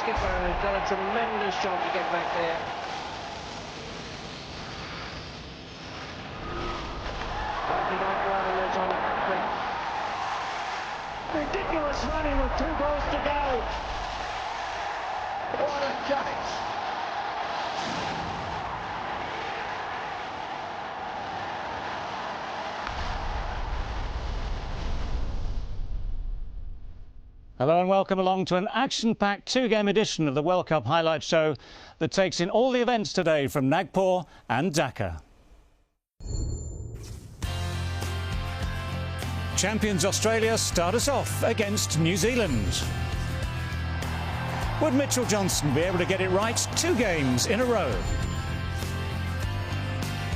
skipper has done a tremendous job to get back there. Ridiculous running with 2 goals to go. What a chase. Hello and welcome along to an action-packed 2-game edition of the World Cup highlight show that takes in all the events today from Nagpur and Dhaka. Champions Australia start us off against New Zealand. Would Mitchell Johnson be able to get it right 2 games in a row?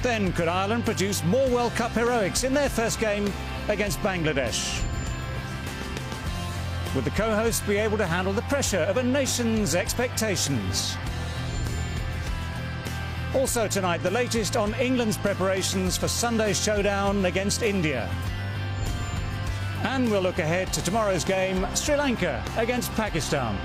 Then could Ireland produce more World Cup heroics in their first game against Bangladesh? Would the co-hosts be able to handle the pressure of a nation's expectations? Also tonight, the latest on England's preparations for Sunday's showdown against India. And we'll look ahead to tomorrow's game, Sri Lanka against Pakistan.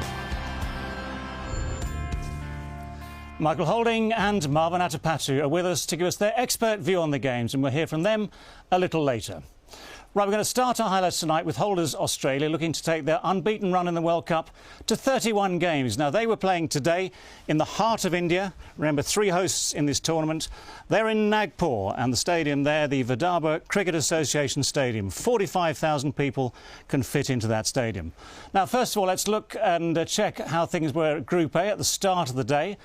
Michael Holding and Marvin Atapatu are with us to give us their expert view on the games, and we'll hear from them a little later. Right, we're going to start our highlights tonight with holders Australia looking to take their unbeaten run in the World Cup to 31 games. Now, they were playing today in the heart of India. Remember, 3 hosts in this tournament. They're in Nagpur, and the stadium there, the Vidarbha Cricket Association Stadium. 45,000 people can fit into that stadium. Now, first of all, let's look and check how things were at Group A at the start of the day.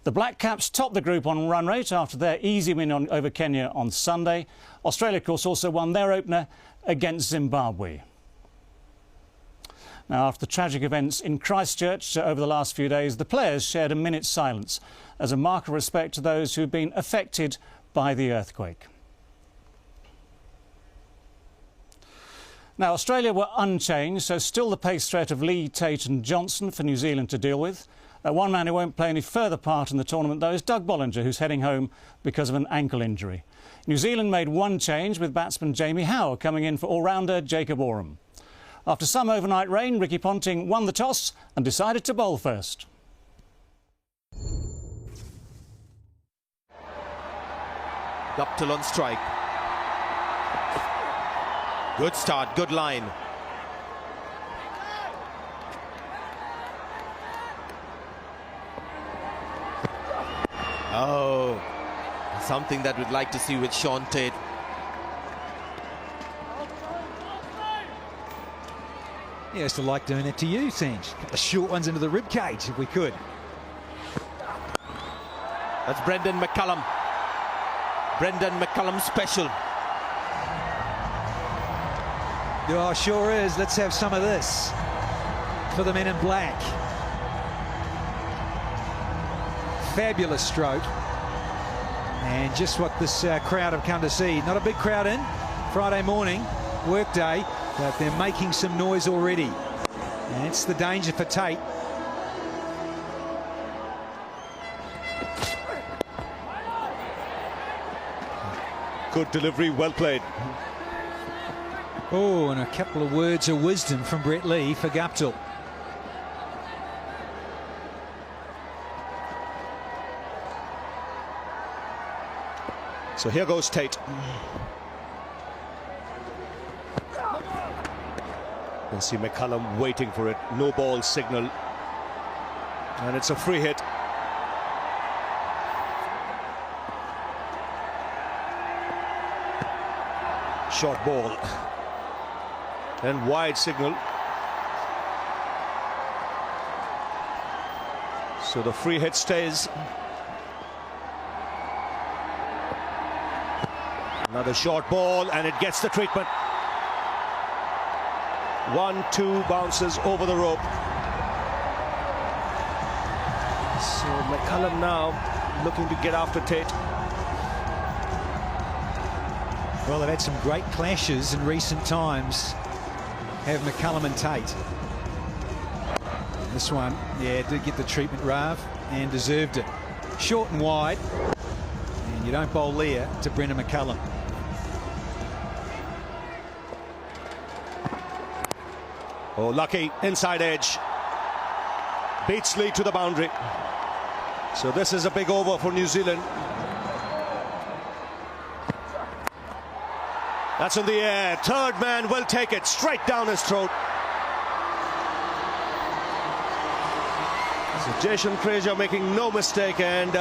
The Black Caps topped the group on run rate after their easy win over Kenya on Sunday. Australia, of course, also won their opener against Zimbabwe. Now, after the tragic events in Christchurch over the last few days, the players shared a minute's silence as a mark of respect to those who've been affected by the earthquake. Now, Australia were unchanged, so still the pace threat of Lee, Tate and Johnson for New Zealand to deal with. One man who won't play any further part in the tournament, though, is Doug Bollinger, who's heading home because of an ankle injury. New Zealand made one change, with batsman Jamie Howe coming in for all-rounder Jacob Oram. After some overnight rain, Ricky Ponting won the toss and decided to bowl first. Guptill on strike. Good start, good line. Oh, something that we'd like to see with Shaun Tate. Yeah, I used to like doing it to you, Sanj. Put the short ones into the rib cage if we could. That's Brendan McCullum. Brendan McCullum special. Oh, sure is. Let's have some of this for the men in black. Fabulous stroke, and just what this crowd have come to see. Not a big crowd in Friday morning, work day, but they're making some noise already. And it's the danger for Tate. Good delivery, well played. Oh, and a couple of words of wisdom from Brett Lee for Guptill. So here goes Tate. You see McCullum waiting for it. No ball signal. And it's a free hit. Short ball. And wide signal. So the free hit stays. Another short ball, and it gets the treatment. 1-2 bounces over the rope. So McCullum now looking to get after Tate. Well, they've had some great clashes in recent times, have McCullum and Tate. And this one, yeah, did get the treatment, Rav, and deserved it. Short and wide, and you don't bowl Lear to Brendan McCullum. Oh, lucky inside edge. Beats Lee to the boundary. So this is a big over for New Zealand. That's in the air. Third man will take it straight down his throat. So Jason Fraser making no mistake, and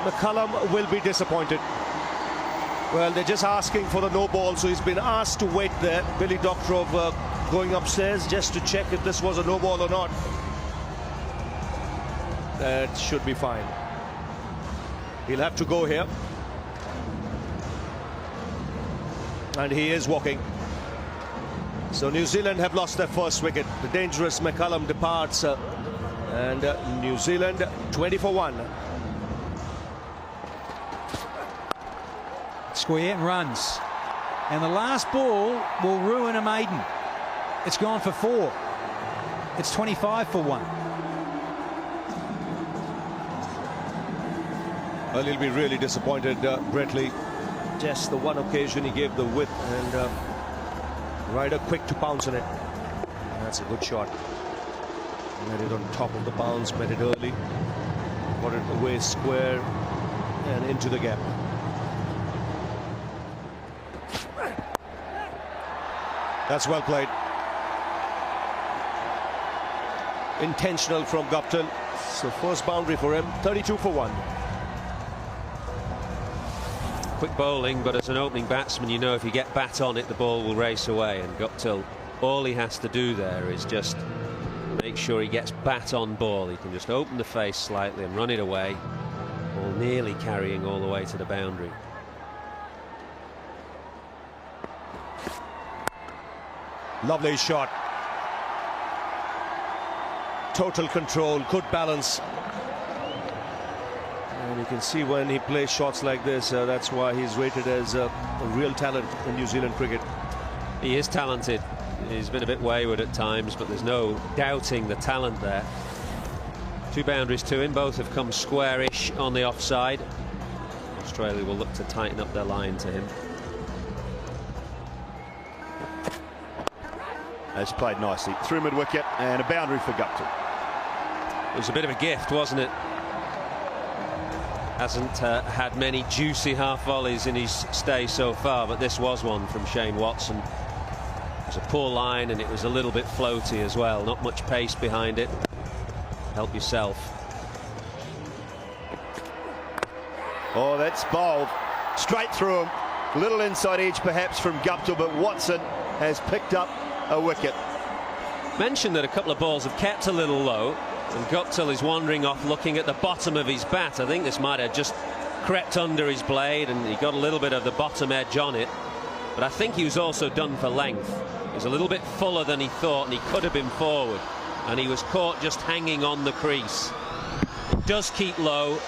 McCullum will be disappointed. Well, they're just asking for the no ball, so he's been asked to wait there. Billy Doctorow going upstairs just to check if this was a no ball or not. That should be fine. He'll have to go here. And he is walking. So New Zealand have lost their first wicket. The dangerous McCullum departs, and New Zealand 20 for 1. Square and runs, and the last ball will ruin a maiden. It's gone for 4. It's 25 for 1. Well, he'll be really disappointed, Brett Lee. Just the one occasion he gave the width, and Ryder quick to pounce on it. That's a good shot. Met it on top of the bounce, met it early, got it away square and into the gap. That's well played. Intentional from Guptill. So first boundary for him, 32 for 1. Quick bowling, but as an opening batsman, you know if you get bat on it, the ball will race away. And Guptill, all he has to do there is just make sure he gets bat on ball. He can just open the face slightly and run it away, ball nearly carrying all the way to the boundary. Lovely shot. Total control, good balance. And you can see when he plays shots like this, that's why he's rated as a real talent in New Zealand cricket. He is talented. He's been a bit wayward at times, but there's no doubting the talent there. 2 boundaries to him, both have come squarish on the offside. Australia will look to tighten up their line to him. That's played nicely through mid-wicket, and a boundary for Guptill. It was a bit of a gift, wasn't it? Hasn't had many juicy half volleys in his stay so far, but this was one from Shane Watson. It was a poor line, and it was a little bit floaty as well. Not much pace behind it. Help yourself. Oh, that's bowled straight through him. Little inside edge perhaps from Guptill, but Watson has picked up a wicket. Mentioned that a couple of balls have kept a little low, and Guptill is wandering off looking at the bottom of his bat. I think this might have just crept under his blade, and he got a little bit of the bottom edge on it. But I think he was also done for length. He was a little bit fuller than he thought, and he could have been forward, and he was caught just hanging on the crease. It does keep low,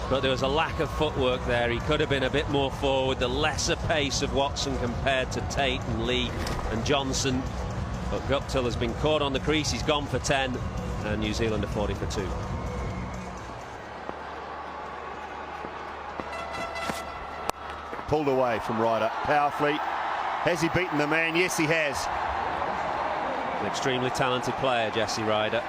but there was a lack of footwork there. He could have been a bit more forward. The lesser pace of Watson compared to Tate and Lee and Johnson. But Guptill has been caught on the crease. He's gone for 10, and New Zealand are 40 for 2. Pulled away from Ryder powerfully. Has he beaten the man? Yes, he has. An extremely talented player, Jesse Ryder.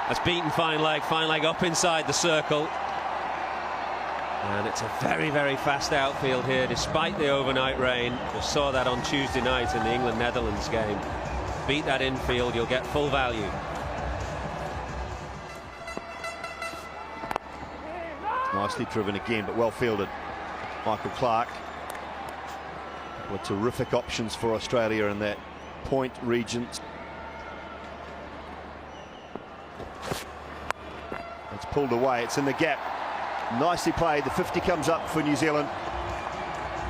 Has beaten fine leg up inside the circle. And it's a very, very fast outfield here, despite the overnight rain. We saw that on Tuesday night in the England-Netherlands game. Beat that infield, you'll get full value. Nicely driven again, but well fielded. Michael Clark. With terrific options for Australia in that point region. It's pulled away, it's in the gap. Nicely played. The 50 comes up for New Zealand.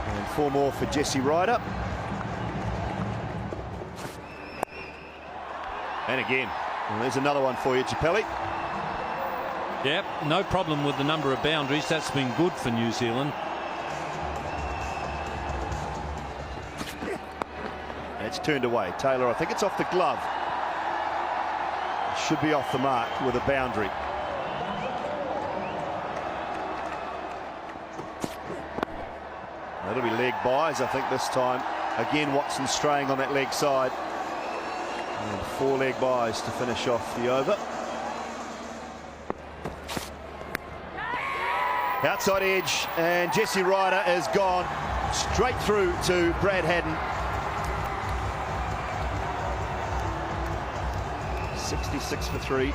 And 4 more for Jesse Ryder. And again, and there's another one for you, Chappelli. Yep, no problem with the number of boundaries. That's been good for New Zealand. It's turned away. Taylor, I think it's off the glove. Should be off the mark with a boundary. That'll be leg buys, I think, this time. Again, Watson straying on that leg side. And 4 leg byes to finish off the over. Outside edge, and Jesse Ryder is gone straight through to Brad Haddin. 66 for 3.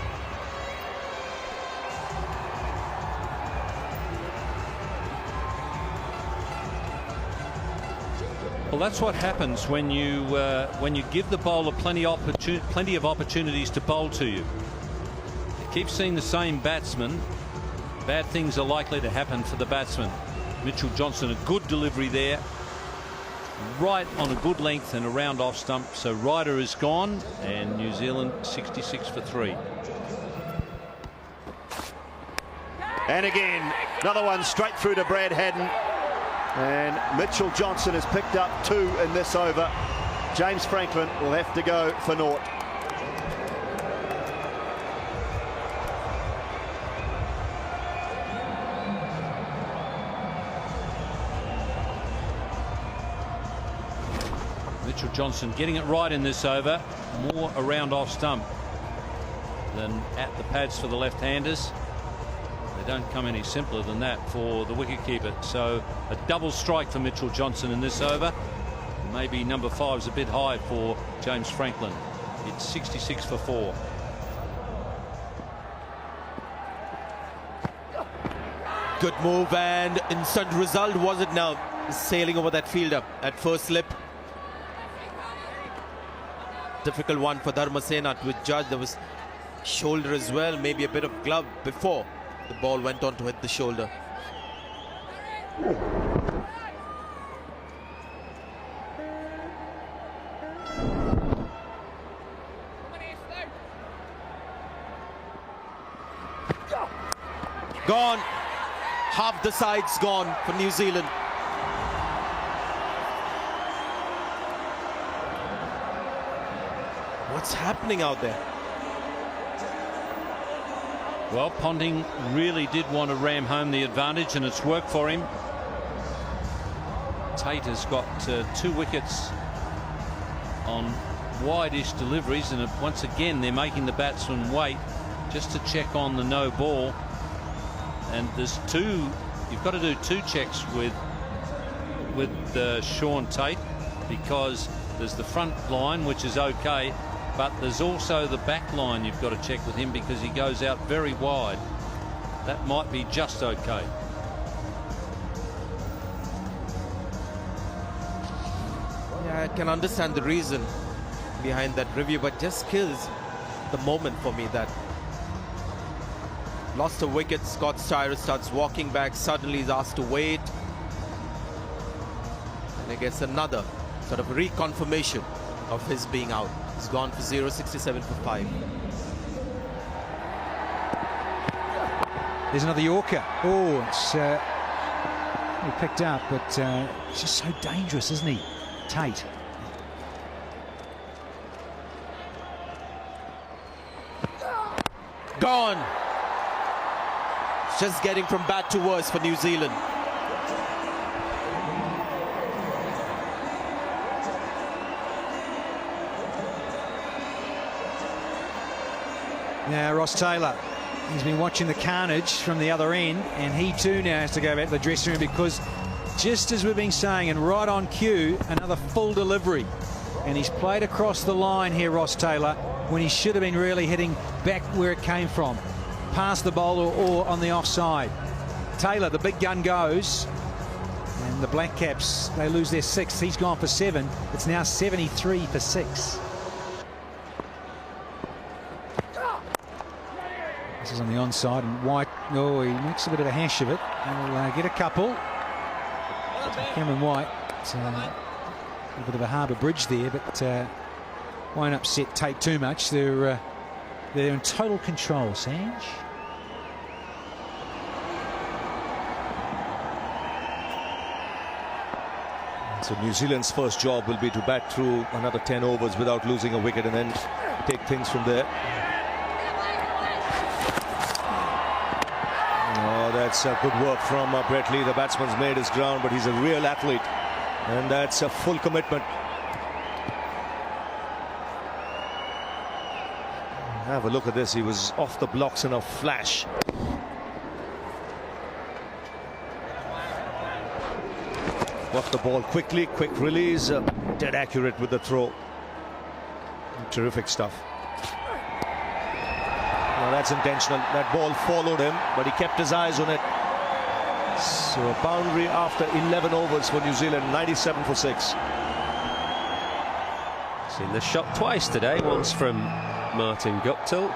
Well, that's what happens when you give the bowler plenty of opportunities to bowl to you. You keep seeing the same batsman, bad things are likely to happen for the batsman. Mitchell Johnson, a good delivery there, right on a good length and around off stump. So Ryder is gone, and New Zealand 66 for 3. And again, another one straight through to Brad Haddin. And Mitchell Johnson has picked up 2 in this over. James Franklin will have to go for naught. Mitchell Johnson getting it right in this over, more around off stump than at the pads for the left-handers. They don't come any simpler than that for the wicketkeeper. So a double strike for Mitchell Johnson in this over. Maybe number 5 is a bit high for James Franklin. It's 66 for 4. Good move and instant result, was it now? Sailing over that fielder at first slip. Difficult one for Dharmasena to judge. There was shoulder as well, maybe a bit of glove before the ball went on to hit the shoulder. Gone. Half the side's gone for New Zealand. What's happening out there? Well, Ponting really did want to ram home the advantage, and it's worked for him. Tate has got 2 wickets on wide-ish deliveries, and once again they're making the batsman wait just to check on the no ball. And there's 2, you've got to do 2 checks with Shaun Tate, because there's the front line, which is okay, but there's also the back line you've got to check with him, because he goes out very wide. That might be just okay. Yeah, I can understand the reason behind that review, but just kills the moment for me. That lost a wicket, Scott Styris starts walking back, suddenly he's asked to wait, and I guess another sort of reconfirmation of his being out. He's gone for 0, 67 for 5. There's another Yorker. Oh, it's he picked up, but it's just so dangerous, isn't he, Tate? Gone. Just getting from bad to worse for New Zealand. Now Ross Taylor, he's been watching the carnage from the other end, and he too now has to go back to the dressing room, because just as we've been saying, and right on cue, another full delivery, and he's played across the line here, Ross Taylor, when he should have been really hitting back where it came from, past the bowler or on the offside. Taylor, the big gun, goes, and the Black Caps, they lose their 6th. He's gone for 7. It's now 73 for 6. This is on the onside, and White, oh, he makes a bit of a hash of it, and will get a couple. Cameron White, a bit of a harbour bridge there, but won't upset Tate too much. They're in total control, Sanj. So New Zealand's first job will be to bat through another 10 overs without losing a wicket, and then take things from there. Oh, that's good work from Brett Lee. The batsman's made his ground, but he's a real athlete. And that's a full commitment. Have a look at this. He was off the blocks in a flash. Got the ball quickly, quick release, dead accurate with the throw. Terrific stuff. Well, that's intentional. That ball followed him, but he kept his eyes on it. So a boundary after 11 overs for New Zealand, 97 for 6. Seen this shot twice today, once from Martin Guptill.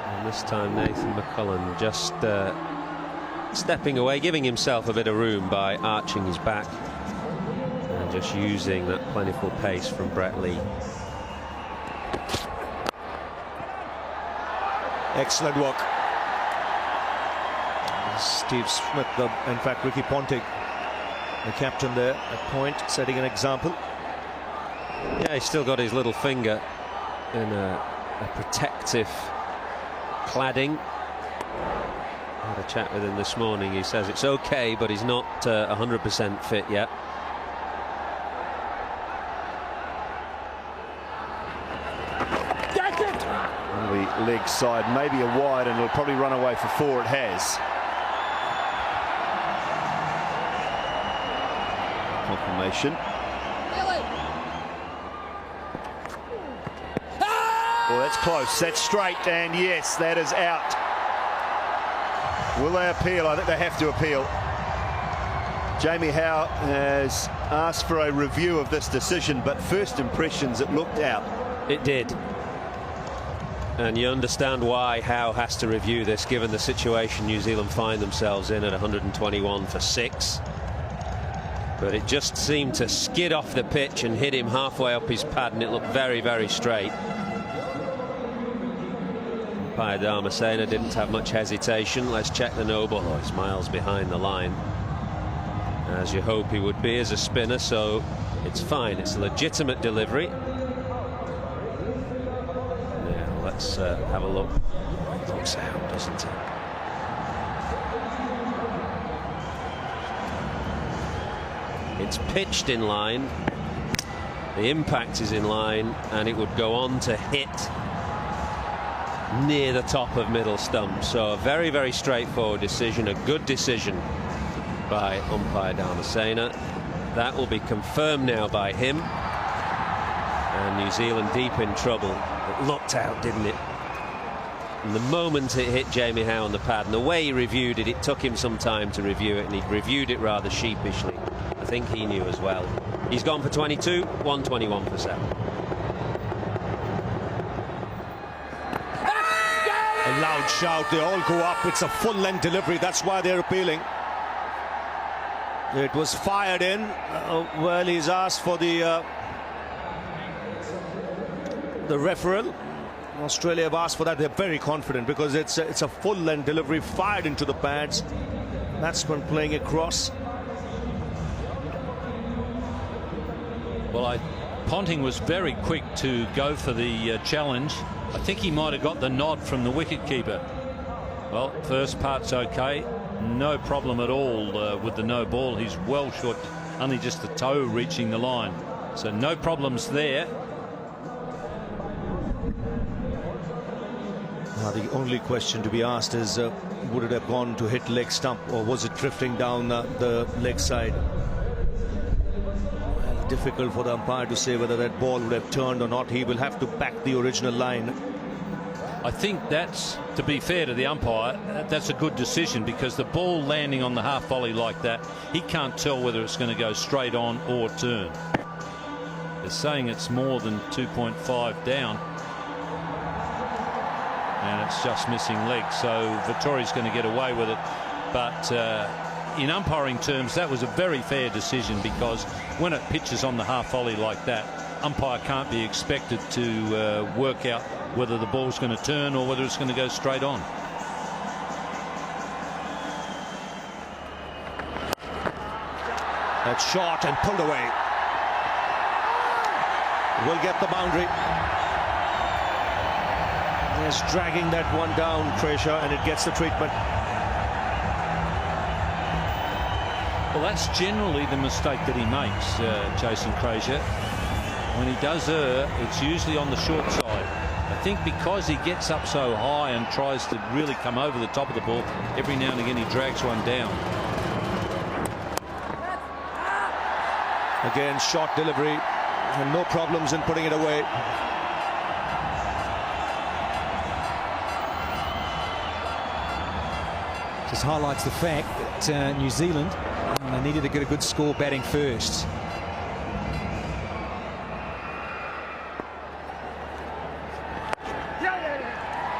And this time Nathan McCullum just stepping away, giving himself a bit of room by arching his back and just using that plentiful pace from Brett Lee. Excellent work. Steve Smith, in fact Ricky Ponting, the captain there at point, setting an example. Yeah, he's still got his little finger in a protective cladding. I had a chat with him this morning. He says it's okay, but he's not 100% fit yet. On the leg side, maybe a wide, and it'll probably run away for 4. It has. Confirmation. Well, that's close. That's straight, and yes, that is out. Will they appeal? I think they have to appeal. Jamie Howe has asked for a review of this decision, but first impressions, it looked out. It did. And you understand why Howe has to review this, given the situation New Zealand find themselves in at 121 for 6. But it just seemed to skid off the pitch and hit him halfway up his pad, and it looked very, very straight. Umpire Dharmasena didn't have much hesitation. Let's check the no ball. Oh, he's miles behind the line, as you hope he would be as a spinner, so it's fine. It's a legitimate delivery. Now let's have a look. It looks out, doesn't it? It's pitched in line, the impact is in line, and it would go on to hit near the top of middle stump. So a very, very straightforward decision, a good decision by umpire Dharmasena. That will be confirmed now by him, and New Zealand deep in trouble. It looked out, didn't it? And the moment it hit Jamie Howe on the pad, and the way he reviewed it, it took him some time to review it, and he reviewed it rather sheepishly. I think he knew as well. He's gone for 22, 121 for 7. A loud shout, they all go up. It's a full-length delivery, that's why they're appealing. It was fired in. Well, he's asked for the referral. Australia have asked for that. They're very confident because it's a full-length delivery fired into the pads. Batsman playing across. Well, Ponting was very quick to go for the challenge. I think he might have got the nod from the wicketkeeper. Well, first part's okay. No problem at all with the no ball. He's well short, only just the toe reaching the line. So no problems there. Now the only question to be asked is, would it have gone to hit leg stump, or was it drifting down the leg side? Well, difficult for the umpire to say whether that ball would have turned or not. He will have to back the original line. I think that's, to be fair to the umpire, that's a good decision, because the ball landing on the half volley like that, he can't tell whether it's going to go straight on or turn. They're saying it's more than 2.5 down, and it's just missing leg, so Vettori's going to get away with it. But in umpiring terms, that was a very fair decision, because when it pitches on the half volley like that, umpire can't be expected to work out whether the ball's going to turn or whether it's going to go straight on. That's short and pulled away. Will get the boundary. Just dragging that one down, Treasure, and it gets the treatment. Well, that's generally the mistake that he makes, Jason Frazier. When he does err, it's usually on the short side. I think because he gets up so high and tries to really come over the top of the ball, every now and again he drags one down. Again, short delivery and no problems in putting it away. Just highlights the fact that New Zealand needed to get a good score batting first.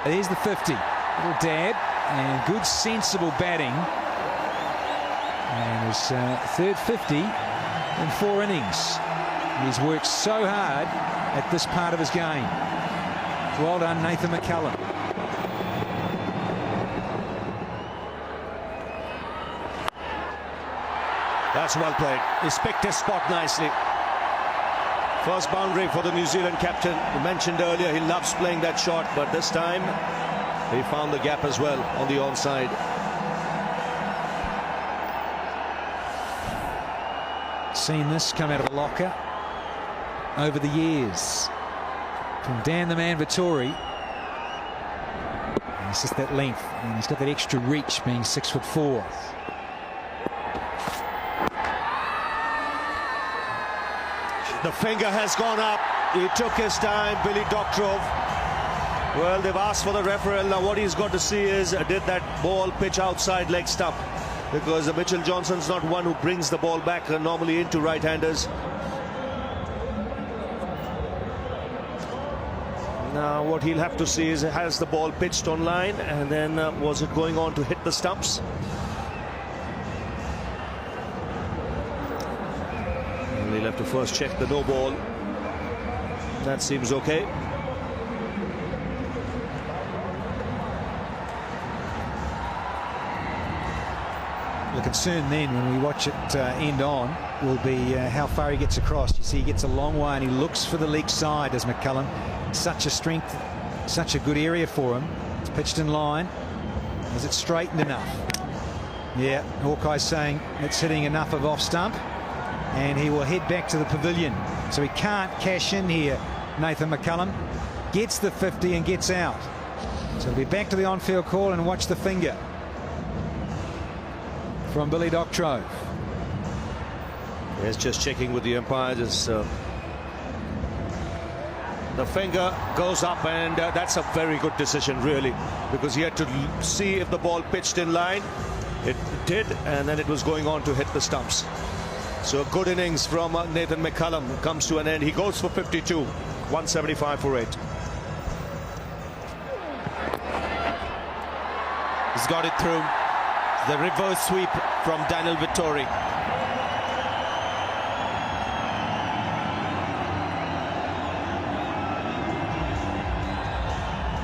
There's the 50. Little dab and good sensible batting. And his third 50 in 4 innings. He's worked so hard at this part of his game. Well done, Nathan McCullum. That's well played. He's picked his spot nicely. First boundary for the New Zealand captain. You mentioned earlier he loves playing that shot, but this time he found the gap as well on the onside. Seen this come out of a locker over the years from Dan the Man Vettori. And it's just that length, and he's got that extra reach, being 6'4". The finger has gone up. He took his time, Billy Doctorow. Well, they've asked for the referral. Now what he's got to see is, did that ball pitch outside leg stump? Because Mitchell Johnson's not one who brings the ball back normally into right-handers. Now what he'll have to see is, has the ball pitched on line, and then was it going on to hit the stumps? He'll have to first check the no ball. That seems okay. The concern then, when we watch it end on, will be how far he gets across. You see, he gets a long way and he looks for the leg side, as McCullum. Such a strength, such a good area for him. It's pitched in line. Is it straightened enough? Yeah, Hawkeye's saying it's hitting enough of off stump, and he will head back to the pavilion. So he can't cash in here, Nathan McCullum. Gets the 50 and gets out. So he'll be back to the on-field call and watch the finger from Billy Doctorow. Yes, just checking with the umpire. The finger goes up, and that's a very good decision, really, because he had to see if the ball pitched in line. It did, and then it was going on to hit the stumps. So a good innings from Nathan McCullum comes to an end. He goes for 52, 175 for 8. He's got it through. The reverse sweep from Daniel Vettori.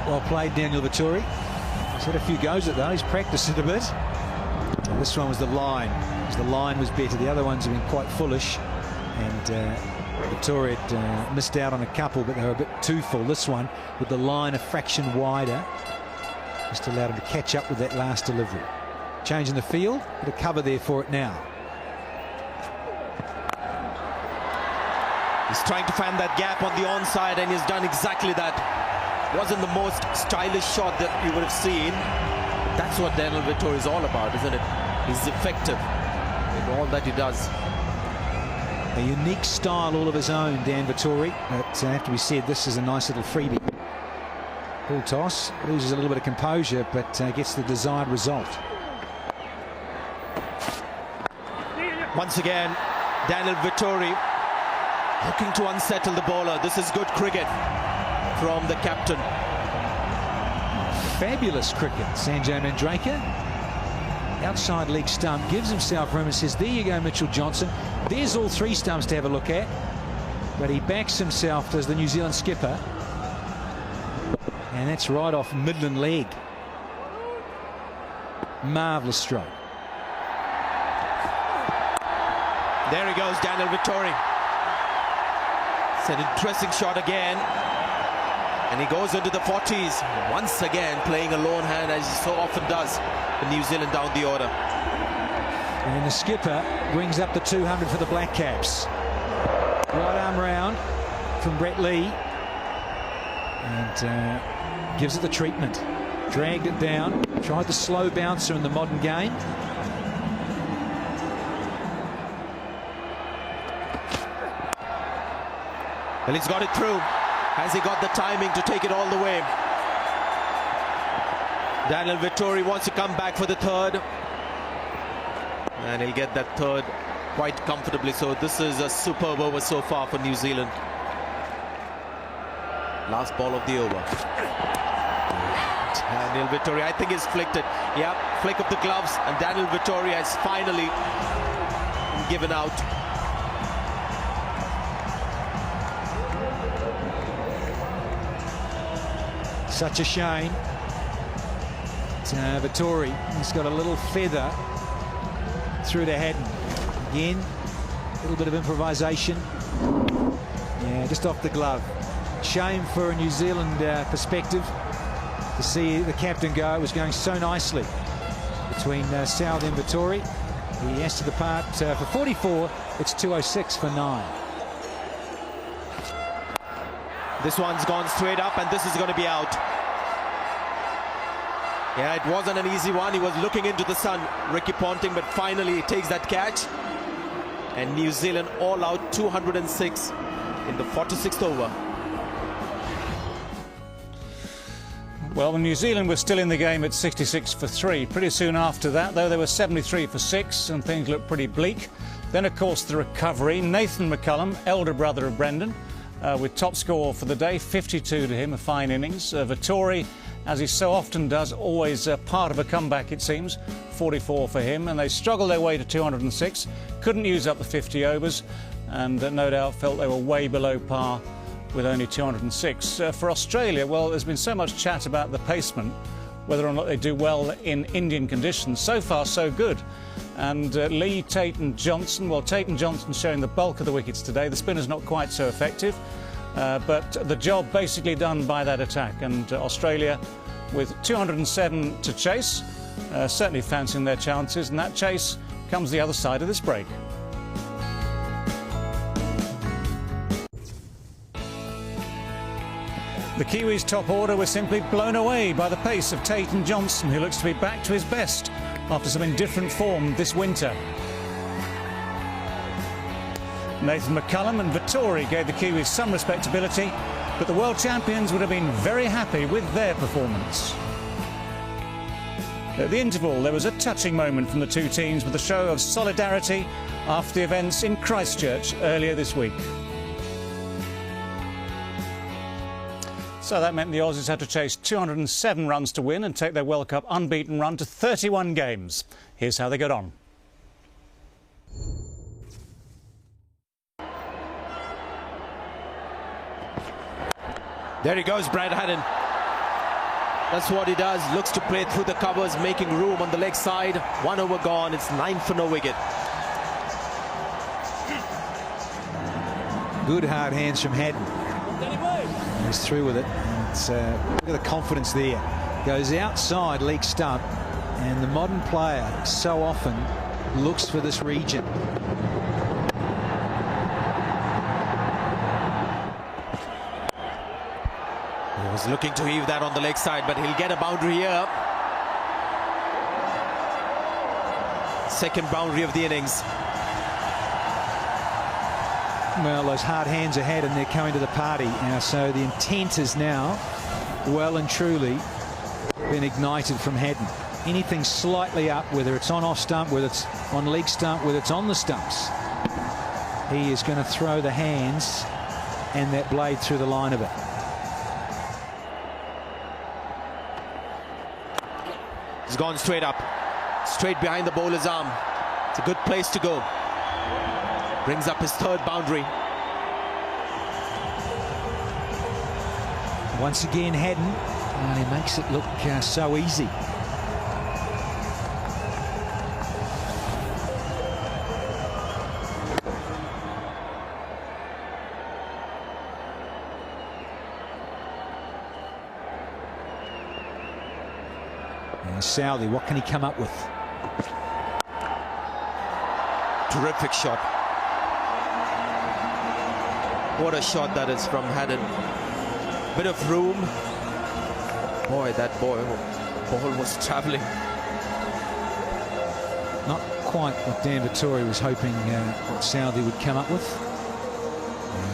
Well played, Daniel Vettori. He's had a few goes at that. He's practiced it a bit. And this one was the line. The line was better. The other ones have been quite foolish, and Vettori had missed out on a couple, but they were a bit too full. This one, with the line a fraction wider, just allowed him to catch up with that last delivery. Changing the field, bit of cover there for it now. He's trying to find that gap on the onside, and he's done exactly that. Wasn't the most stylish shot that you would have seen. That's what Daniel Vettori is all about, isn't it? He's effective in all that he does. A unique style all of his own, Dan Vettori. But have to be said, this is a nice little freebie. Full toss, loses a little bit of composure, but gets the desired result. Once again, Daniel Vettori looking to unsettle the bowler. This is good cricket from the captain. Fabulous cricket, Sanjay Mandrake. Outside leg stump, gives himself room and says, there you go, Mitchell Johnson. There's all 3 stumps to have a look at. But he backs himself as the New Zealand skipper. And that's right off Midland leg. Marvellous stroke. There he goes, Daniel Vettori. It's an interesting shot again. And he goes into the 40s. Once again, playing a lone hand, as he so often does in New Zealand down the order. And the skipper brings up the 200 for the Black Caps. Right arm round from Brett Lee. And gives it the treatment. Dragged it down. Tried the slow bouncer in the modern game. Well, he's got it through. Has he got the timing to take it all the way? Daniel Vettori wants to come back for the third. And he'll get that third quite comfortably. So this is a superb over so far for New Zealand. Last ball of the over. Daniel Vettori, I think, he's flicked it. Yeah, flick of the gloves. And Daniel Vettori has finally given out. Such a shame. Vettori, he's got a little feather through to Haddin. Again, a little bit of improvisation. Yeah, just off the glove. Shame for a New Zealand perspective to see the captain go. It was going so nicely between Southee and Vettori. He has to depart for 44. It's 2:06 for 9. This one's gone straight up, and this is going to be out. Yeah, it wasn't an easy one. He was looking into the sun, Ricky Ponting, but finally he takes that catch. And New Zealand all out 206 in the 46th over. Well, New Zealand were still in the game at 66 for 3. Pretty soon after that, though, they were 73 for 6, and things looked pretty bleak. Then, of course, the recovery. Nathan McCullum, elder brother of Brendan, with top score for the day, 52 to him, a fine innings. Vettori, as he so often does, always part of a comeback, it seems, 44 for him. And they struggled their way to 206, couldn't use up the 50 overs, and no doubt felt they were way below par with only 206. For Australia, well, there's been so much chat about the pacemen, whether or not they do well in Indian conditions. So far, so good. And Lee, Tate and Johnson, well, Tate and Johnson showing the bulk of the wickets today. The spinner's not quite so effective, but the job basically done by that attack. And Australia, with 207 to chase, certainly fancying their chances. And that chase comes the other side of this break. The Kiwis' top order was simply blown away by the pace of Tate and Johnson, who looks to be back to his best after some indifferent form this winter. Nathan McCullum and Vettori gave the Kiwis some respectability, but the world champions would have been very happy with their performance. At the interval, there was a touching moment from the two teams with a show of solidarity after the events in Christchurch earlier this week. So that meant the Aussies had to chase 207 runs to win and take their World Cup unbeaten run to 31 games. Here's how they got on. There he goes, Brad Haddin. That's what he does. Looks to play through the covers, making room on the leg side. 1 over gone. It's 9 for no wicket. Good hard hands from Haddin. He's through with it. It's, look at the confidence there. Goes outside leg stump, and the modern player so often looks for this region. He was looking to heave that on the leg side, but he'll get a boundary here. Second boundary of the innings. Well, those hard hands are had, and they're coming to the party now. So the intent is now well and truly been ignited from Haddin. Anything slightly up, whether it's on off stump, whether it's on leg stump, whether it's on the stumps, he is going to throw the hands and that blade through the line of it. He's gone straight up, straight behind the bowler's arm. It's a good place to go. Brings up his third boundary. Once again, Haddin, and he makes it look so easy. And Southee, what can he come up with? Terrific shot. What a shot that is from Haddon. Bit of room. Boy, that ball was travelling. Not quite what Dan Vettori was hoping what Southey would come up with.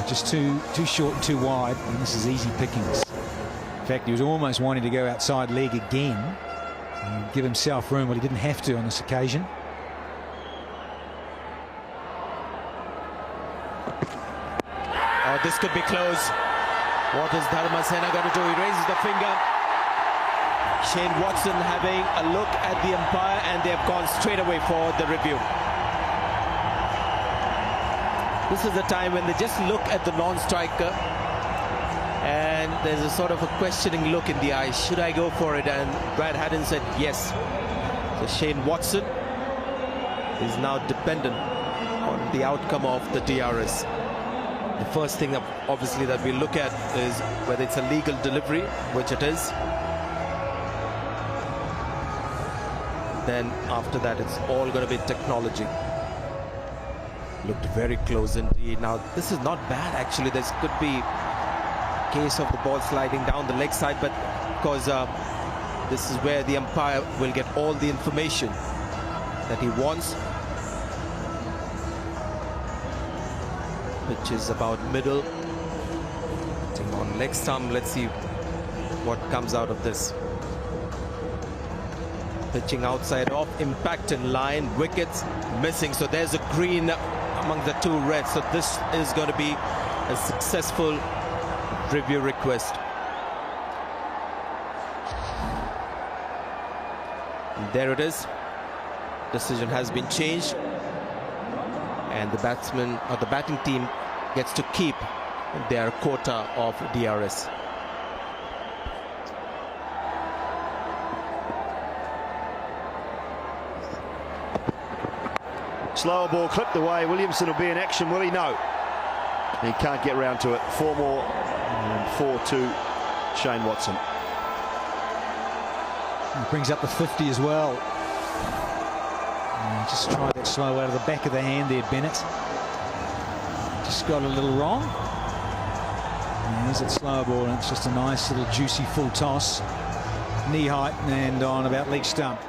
Just too short and too wide, and this is easy pickings. In fact, he was almost wanting to go outside leg again and give himself room, but he didn't have to on this occasion. Oh, this could be close. What is Dharmasena going to do? He raises the finger. Shane Watson having a look at the umpire, and they've gone straight away for the review. This is the time when they just look at the non-striker, and there's a sort of a questioning look in the eyes. Should I go for it? And Brad Haddon said yes. So Shane Watson is now dependent on the outcome of the DRS. The first thing obviously that we look at is whether it's a legal delivery, which it is. Then after that, it's all going to be technology. Looked very close indeed. Now this is not bad actually. This could be a case of the ball sliding down the leg side, but because this is where the umpire will get all the information that he wants, which is about middle. Putting on leg stump. Let's see what comes out of this. Pitching outside off, impact in line, wickets missing. So there's a green among the two reds. So this is going to be a successful review request. And there it is. Decision has been changed, and the batsman or the batting team gets to keep their quota of DRS. Slower ball clipped away. Williamson will be in action, will he? No. He can't get round to it. 4 more, and 4-2 Shane Watson. He brings up the 50 as well. And just tried that slow out of the back of the hand there, Bennett. Just got a little wrong. And there's that slower ball, and it's just a nice little juicy full toss. Knee height and on about leg stump.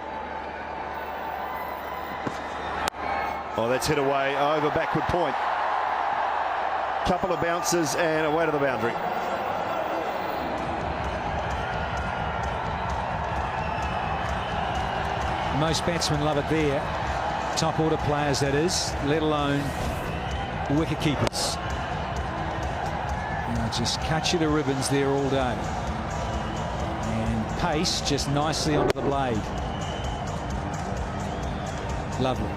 Oh, that's hit away over backward point. Couple of bounces and away to the boundary. Most batsmen love it there. Top order players, that is, let alone wicket keepers. Just cut you to ribbons there all day. And pace just nicely onto the blade. Lovely.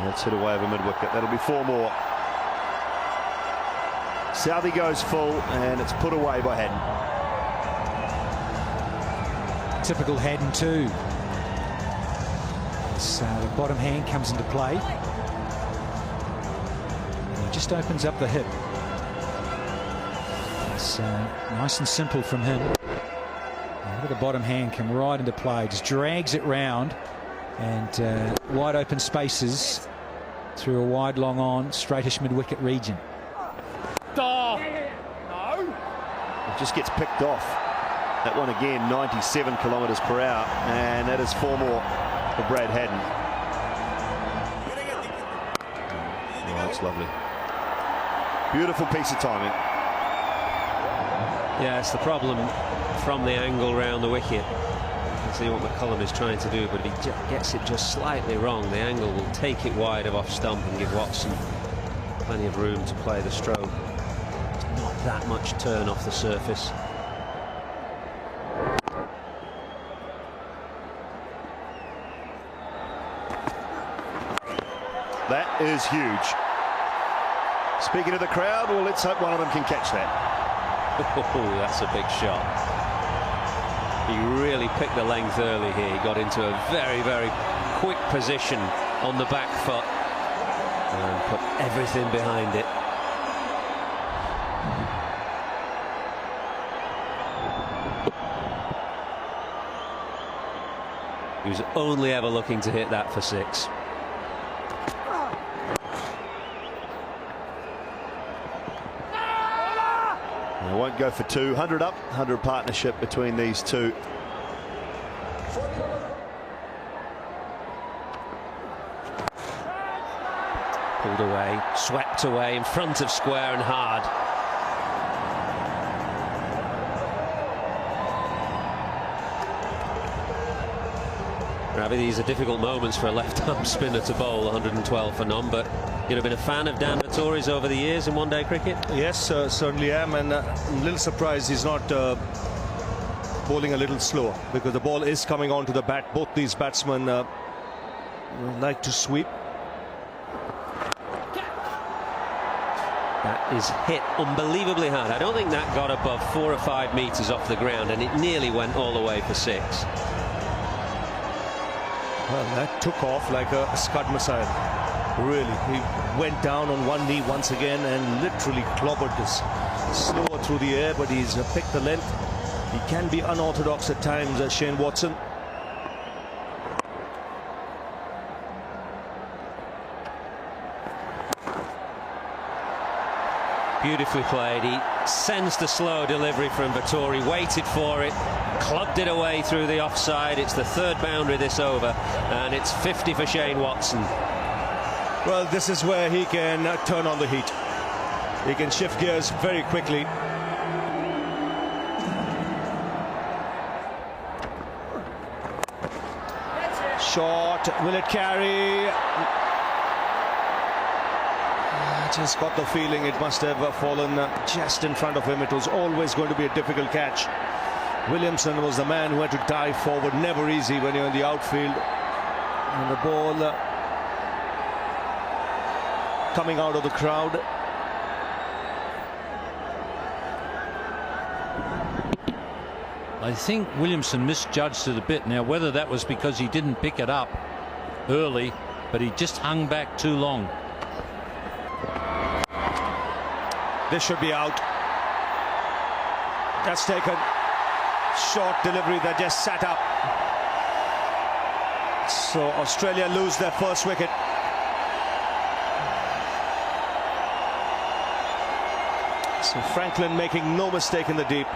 That's hit away over mid-wicket. That'll be 4 more. Southey goes full, and it's put away by Haddon. Typical Haddon too. So the bottom hand comes into play. And he just opens up the hip. It's nice and simple from him. And look at the bottom hand come right into play. Just drags it round, and wide open spaces through a wide long on, straightish mid-wicket region. No! It just gets picked off. That one again, 97 kilometres per hour, and that is 4 more for Brad Haddon. Oh, that's lovely. Beautiful piece of timing. Yeah, it's the problem from the angle round the wicket. See what McCullum is trying to do, but if he gets it just slightly wrong, the angle will take it wide of off stump and give Watson plenty of room to play the stroke. It's not that much turn off the surface. That is huge. Speaking of the crowd, well, let's hope one of them can catch that. Oh, that's a big shot. He really picked the length early here. He got into a very, very quick position on the back foot and put everything behind it. was only ever looking to hit that for 6. They won't go for 2. 100 up, 100 partnership between these two. Pulled away, swept away in front of square and hard. Ravi, these are difficult moments for a left-arm spinner to bowl 112 for none, but you'd have been a fan of Dan Vettori's over the years in one-day cricket? Yes, certainly am, and I'm a little surprised he's not bowling a little slower, because the ball is coming onto the bat. Both these batsmen like to sweep. That is hit unbelievably hard. I don't think that got above 4 or 5 metres off the ground, and it nearly went all the way for 6. Well, that took off like a scud missile. Really, he went down on one knee once again and literally clobbered this. Slower through the air, but he's picked the length. He can be unorthodox at times, Shane Watson. Beautifully played. He sensed the slow delivery from Vettori, waited for it, clubbed it away through the offside. It's the 3rd boundary this over, and it's 50 for Shane Watson. Well, this is where he can turn on the heat. He can shift gears very quickly. Shot, will it carry? Just got the feeling it must have fallen just in front of him. It was always going to be a difficult catch. Williamson was the man who had to dive forward. Never easy when you're in the outfield. And the ball coming out of the crowd. I think Williamson misjudged it a bit. Now, whether that was because he didn't pick it up early, but he just hung back too long. This should be out. That's taken. Short delivery that just sat up. So Australia lose their first wicket. So Franklin making no mistake in the deep.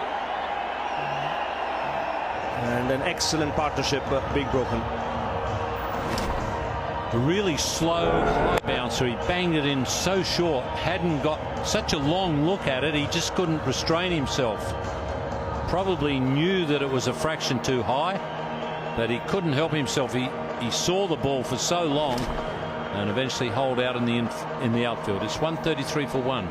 And an excellent partnership being broken. A really slow high bouncer. He banged it in so short, hadn't got such a long look at it, he just couldn't restrain himself. Probably knew that it was a fraction too high, but he couldn't help himself. He saw the ball for so long and eventually holed out in the outfield. It's 133 for 1.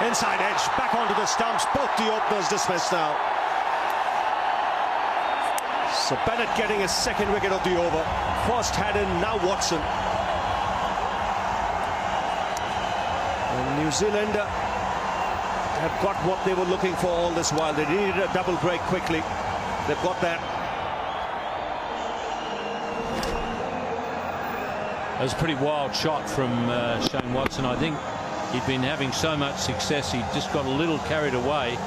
Inside edge, back onto the stumps. Both the openers dismissed now. So Bennett getting his 2nd wicket of the over. First Haddon, now Watson. And New Zealand have got what they were looking for all this while. They needed a double break quickly. They've got that. That was a pretty wild shot from Shane Watson. I think he'd been having so much success, he just got a little carried away.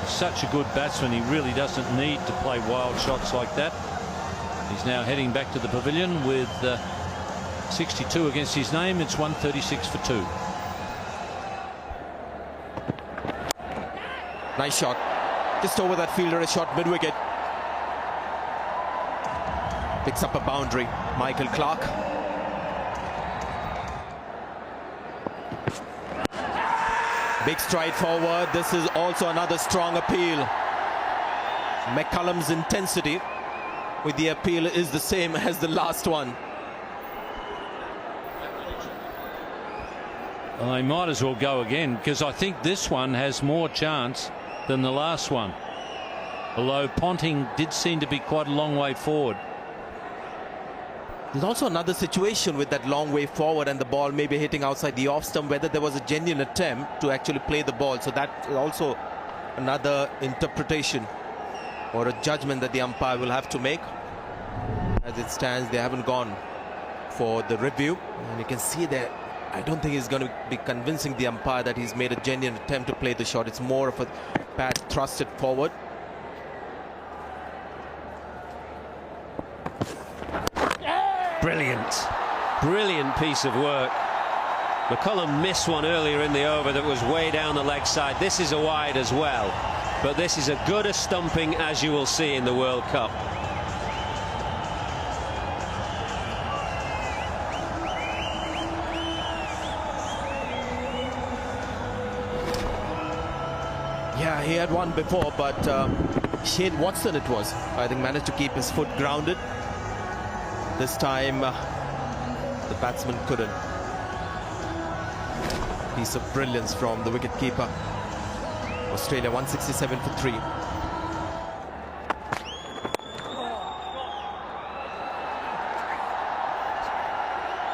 Such a good batsman, he really doesn't need to play wild shots like that. He's now heading back to the pavilion with 62 against his name. It's 136 for 2. Nice shot. Just over that fielder, a shot mid-wicket. Picks up a boundary. Michael Clark. Big stride forward. This is also another strong appeal. McCullum's intensity with the appeal is the same as the last one. Well, they might as well go again, because I think this one has more chance than the last one. Although Ponting did seem to be quite a long way forward. There's also another situation with that long way forward and the ball maybe hitting outside the off stump, whether there was a genuine attempt to actually play the ball. So that is also another interpretation or a judgment that the umpire will have to make. As it stands, they haven't gone for the review, and you can see that I don't think he's going to be convincing the umpire that he's made a genuine attempt to play the shot. It's more of a pad thrusted forward. Brilliant piece of work. McCullum missed one earlier in the over that was way down the leg side. This is a wide as well, but this is as good a stumping as you will see in the World Cup. Yeah, he had one before, but Shane Watson it was, I think, managed to keep his foot grounded. This time the batsman couldn't. Piece of brilliance from the wicket-keeper. Australia 167 for 3.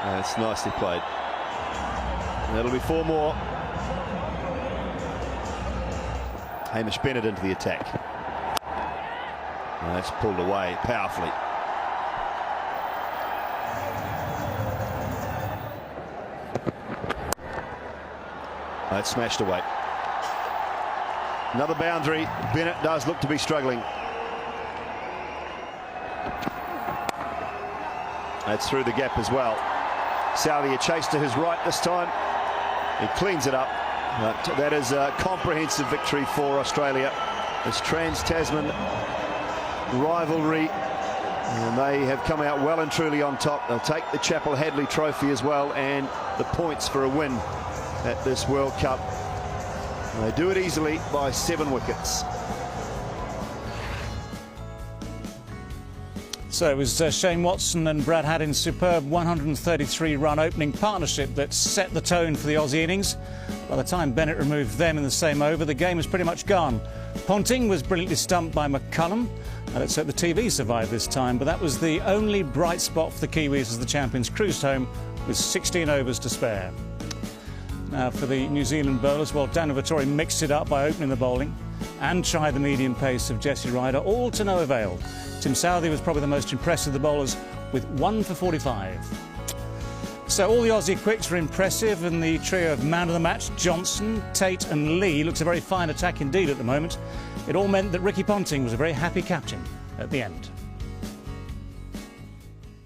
That's nicely played. That'll be 4 more. Hamish Bennett into the attack. That's pulled away powerfully. That's smashed away. Another boundary. Bennett does look to be struggling. That's through the gap as well. Southee a chase to his right this time. He cleans it up. But that is a comprehensive victory for Australia. This Trans-Tasman rivalry, and they have come out well and truly on top. They'll take the Chappell Hadley Trophy as well, and the points for a win at this World Cup. And they do it easily by 7 wickets. So it was Shane Watson and Brad Haddin's superb 133-run opening partnership that set the tone for the Aussie innings. By the time Bennett removed them in the same over, the game was pretty much gone. Ponting was brilliantly stumped by McCullum. And let's hope the TV survived this time, but that was the only bright spot for the Kiwis as the champions cruised home with 16 overs to spare. Now for the New Zealand bowlers, well, Daniel Vettori mixed it up by opening the bowling and tried the medium pace of Jesse Ryder, all to no avail. Tim Southee was probably the most impressive of the bowlers with 1 for 45. So all the Aussie quicks were impressive, and the trio of man of the match, Johnson, Tate and Lee, looks a very fine attack indeed at the moment. It all meant that Ricky Ponting was a very happy captain at the end.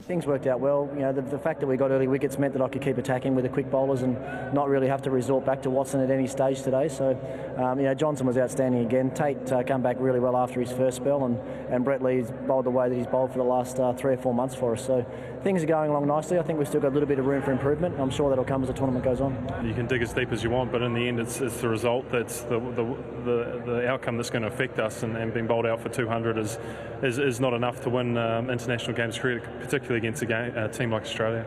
Things worked out well. You know, the fact that we got early wickets meant that I could keep attacking with the quick bowlers and not really have to resort back to Watson at any stage today. So, you know, Johnson was outstanding again. Tate come back really well after his first spell, and Brett Lee's bowled the way that he's bowled for the last 3 or 4 months for us. So things are going along nicely. I think we've still got a little bit of room for improvement. I'm sure that'll come as the tournament goes on. You can dig as deep as you want, but in the end, it's the result that's the outcome that's going to affect us. And being bowled out for 200 is not enough to win international games cricket, particularly against a team like Australia.